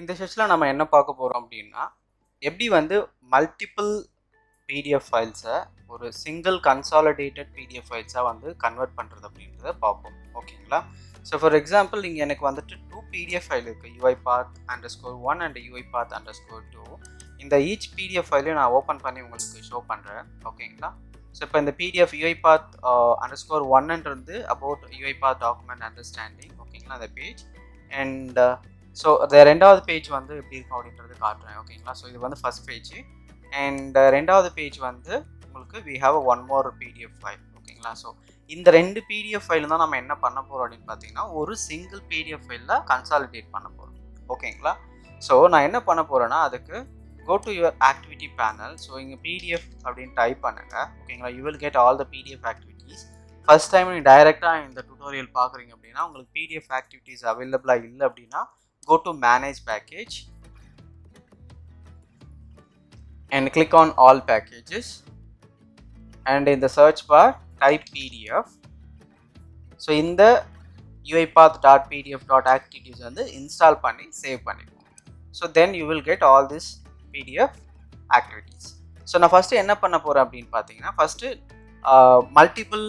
இந்த செஷனில் நம்ம என்ன பார்க்க போகிறோம் அப்படின்னா, எப்படி வந்து மல்டிபிள் பிடிஎஃப் ஃபைல்ஸை ஒரு சிங்கிள் கன்சாலிடேட்டட் பிடிஎஃப் ஃபைல்ஸாக வந்து கன்வெர்ட் பண்ணுறது அப்படின்றத பார்ப்போம். ஓகேங்களா? ஸோ ஃபார் எக்ஸாம்பிள் இங்கே எனக்கு வந்துட்டு 2 பிடிஎஃப் ஃபைல் இருக்குது, UiPath_1 அண்ட் UiPath_2. இந்த ஈச் பிடிஎஃப் ஃபைலையும் நான் ஓப்பன் பண்ணி உங்களுக்கு ஷோ பண்ணுறேன். ஓகேங்களா? ஸோ இப்போ இந்த PDF UiPath_1 about UiPath document understanding. ஓகேங்களா? அந்த பேஜ் அண்ட் ஸோ அந்த ரெண்டாவது பேஜ் வந்து எப்படி இருக்கும் அப்படின்றது காட்டுறேன். ஓகேங்களா? ஸோ இது வந்து ஃபர்ஸ்ட் பேஜ் அண்ட் ரெண்டாவது பேஜ் வந்து உங்களுக்கு we have one more PDF file. ஓகேங்களா? ஸோ இந்த 2 PDF ஃபைல் தான் நம்ம என்ன பண்ண போகிறோம் அப்படின்னு பார்த்தீங்கன்னா, ஒரு சிங்கிள் PDF ஃபைலில் கன்சாலிடேட் பண்ண போகிறோம். ஓகேங்களா? ஸோ நான் என்ன பண்ண போகிறேன்னா, அதுக்கு go to your activity panel. So இங்கே PDF அப்படின்னு டைப் பண்ணுங்க. ஓகேங்களா? you will get all the PDF activities. First time நீங்கள் டைரெக்டாக இந்த டுட்டோரியல் பார்க்குறீங்க அப்படின்னா, உங்களுக்கு PDF ஆக்டிவிட்டீஸ் அவைலபிளாக இல்லை அப்படின்னா, go to manage package and click on all packages and in the search bar type PDF. so இந்த UiPath.pdf.activities வந்து install பண்ணி save பண்ணிக்கோங்க. so then you will get all this PDF activities. so நான் first என்ன பண்ண போறேன் அப்படின்னு பார்த்தீங்கன்னா, first multiple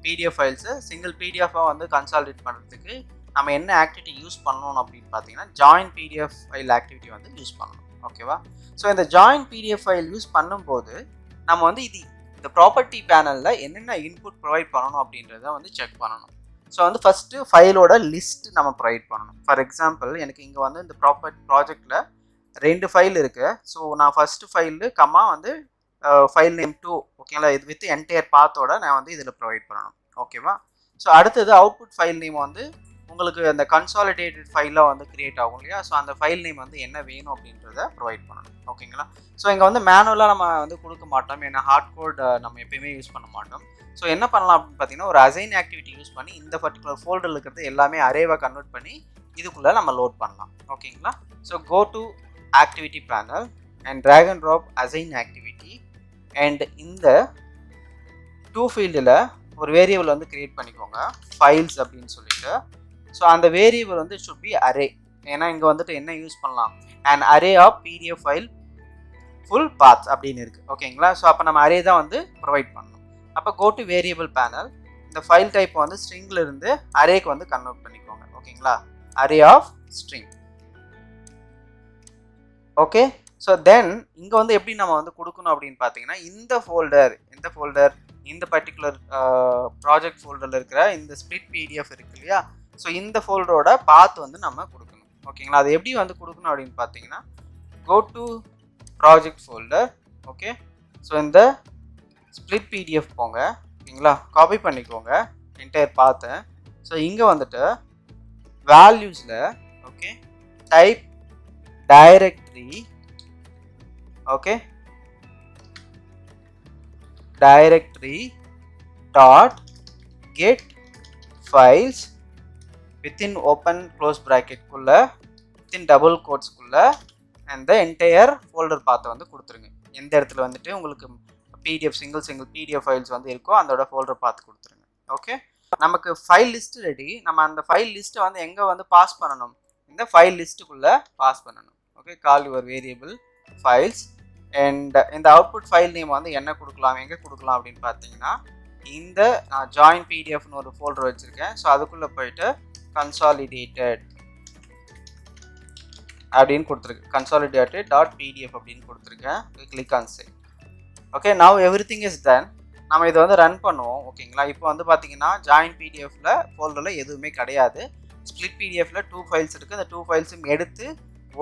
PDF files single PDF வந்து consolidate பண்ணுறதுக்கு நம்ம என்ன ஆக்டிவிட்டி யூஸ் பண்ணணும் அப்படின்னு பார்த்தீங்கன்னா, ஜாயின் PDF ஃபைல் ஆக்டிவிட்டி வந்து யூஸ் பண்ணணும். ஓகேவா? ஸோ இந்த ஜாயின் PDF ஃபைல் யூஸ் பண்ணும்போது நம்ம வந்து இந்த ப்ராப்பர்ட்டி பேனலில் என்னென்ன இன்புட் ப்ரொவைட் பண்ணணும் அப்படின்றத வந்து செக் பண்ணணும். ஸோ வந்து ஃபஸ்ட்டு ஃபைலோட லிஸ்ட் நம்ம ப்ரொவைட் பண்ணணும். ஃபார் எக்ஸாம்பிள் எனக்கு இங்கே வந்து இந்த ப்ராஜெக்டில் 2 ஃபைல் இருக்குது. ஸோ நான் ஃபஸ்ட்டு ஃபைலு வந்து ஃபைல் நேம் 2. ஓகேங்களா? இது வித் என்டையர் பாத்தோட நான் வந்து இதில் ப்ரொவைட் பண்ணணும். ஓகேவா? ஸோ அடுத்தது அவுட்புட் ஃபைல் நேம் வந்து உங்களுக்கு அந்த கன்சாலிடேட்டட் ஃபைலாக வந்து கிரியேட் ஆகும் இல்லையா? ஸோ அந்த ஃபைல் நேம் வந்து என்ன வேணும் அப்படின்றத ப்ரொவைட் பண்ணணும். ஓகேங்களா? ஸோ இங்கே வந்து மேனுவலாக நம்ம வந்து கொடுக்க மாட்டோம், ஏன்னா ஹார்ட் கோட் நம்ம எப்பயுமே யூஸ் பண்ண மாட்டோம். ஸோ என்ன பண்ணலாம் அப்படின்னு பார்த்தீங்கன்னா, ஒரு அசைன் ஆக்டிவிட்டி யூஸ் பண்ணி இந்த பர்டிகுலர் ஃபோல்டரில் இருக்கிறது எல்லாமே அரேவாக கன்வெர்ட் பண்ணி இதுக்குள்ளே நம்ம லோட் பண்ணலாம். ஓகேங்களா? So go to activity panel and drag and drop assign activity and இந்த 2 ஃபீல்டில் ஒரு வேரியபிள் வந்து கிரியேட் பண்ணிக்கோங்க, ஃபைல்ஸ் அப்படின்னு சொல்லிட்டு. ஸோ அந்த வேரியபிள் வந்து should be array. ஏன்னா இங்கே வந்துட்டு என்ன யூஸ் பண்ணலாம், an array of PDF file full paths அப்படின்னு இருக்குது. ஓகேங்களா? ஸோ அப்போ நம்ம அரே தான் வந்து ப்ரொவைட் பண்ணணும். அப்போ go to variable panel, இந்த ஃபைல் டைப் வந்து ஸ்ட்ரிங்கில் இருந்து அரேக்கு வந்து கன்வெர்ட் பண்ணிக்கோங்க. ஓகேங்களா? array of string. Okay? So then இங்கே வந்து எப்படி நம்ம வந்து கொடுக்கணும் அப்படின்னு பார்த்தீங்கன்னா, இந்த பர்டிகுலர் ப்ராஜெக்ட் ஃபோல்டரில் இருக்கிற இந்த ஸ்பிளிட் PDF இருக்கு இல்லையா? ஸோ இந்த ஃபோல்டரோட பாத் வந்து நம்ம கொடுக்கணும். ஓகேங்களா? அது எப்படி வந்து கொடுக்கணும் அப்படின்னு பார்த்தீங்கன்னா, go to project folder. Okay? So இந்த ஸ்பிளிட் PDF போங்க. ஓகேங்களா? காப்பி பண்ணிக்கோங்க என்டையர் பாத்தை. ஸோ இங்கே வந்துட்டு வேல்யூஸில் okay type directory. Okay? Directory dot get files within open close bracket குள்ள within double quotes குள்ள and the entire folder path வந்து கொடுத்துருங்க. எந்த இடத்துல வந்துட்டு உங்களுக்கு single PDF ஃபைல்ஸ் வந்து இருக்கோ அதோட ஃபோல்டர் பாத் கொடுத்துருங்க. ஓகே? நமக்கு ஃபைல் லிஸ்ட் ரெடி. நம்ம அந்த ஃபைல் லிஸ்ட்டை வந்து எங்கே வந்து பாஸ் பண்ணணும், இந்த ஃபைல் லிஸ்ட்டுக்குள்ளே பாஸ் பண்ணணும். Okay? Call your variable files and இந்த அவுட்புட் ஃபைல் நேம் வந்து என்ன கொடுக்கலாம், எங்கே கொடுக்கலாம் அப்படின்னு பார்த்தீங்கன்னா, இந்த நான் ஜாயின் PDFனு ஒரு ஃபோல்டர் வச்சுருக்கேன். ஸோ அதுக்குள்ளே போயிட்டு consolidated அப்படின்னு கொடுத்துருக்கு, consolidated.pdf அப்படின்னு கொடுத்துருக்கேன். Click on save. Okay? Now everything is done. நம்ம இதை வந்து ரன் பண்ணுவோம். ஓகேங்களா? இப்போ வந்து பார்த்தீங்கன்னா ஜாயின் PDFல ஃபோல்டரில் எதுவுமே கிடையாது. ஸ்பிளிட் PDFல 2 ஃபைல்ஸ் இருக்குது. அந்த 2 ஃபைல்ஸும் எடுத்து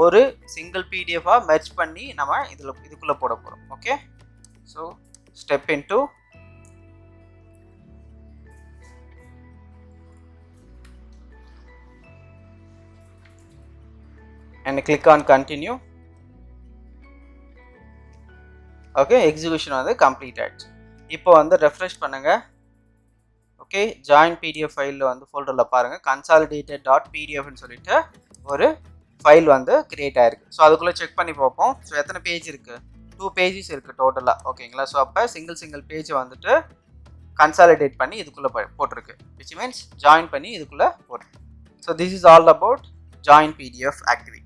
ஒரு சிங்கிள் PDFஆக மெர்ஜ் பண்ணி நம்ம இதுக்குள்ளே போட போகிறோம். Okay? So step into and click on continue. Okay? Execution வந்து கம்ப்ளீட் ஆயிடுச்சு. இப்போ வந்து ரெஃப்ரெஷ் பண்ணுங்க. ஓகே? ஜாயின் PDF ஃபைலில் வந்து ஃபோல்டரில் பாருங்கள், consolidated.pdfன்னு சொல்லிட்டு ஒரு ஃபைல் வந்து கிரியேட் ஆயிருக்கு. ஸோ அதுக்குள்ளே செக் பண்ணி பார்ப்போம். ஸோ எத்தனை பேஜ் இருக்குது, 2 பேஜஸ் இருக்குது டோட்டலாக. ஓகேங்களா? ஸோ அப்போ சிங்கிள் பேஜை வந்துட்டு கன்சாலிடேட் பண்ணி இதுக்குள்ளே போட்டிருக்கு, which means ஜாயின் பண்ணி இதுக்குள்ளே போட்டிருக்கு. So this is all about join PDF activity.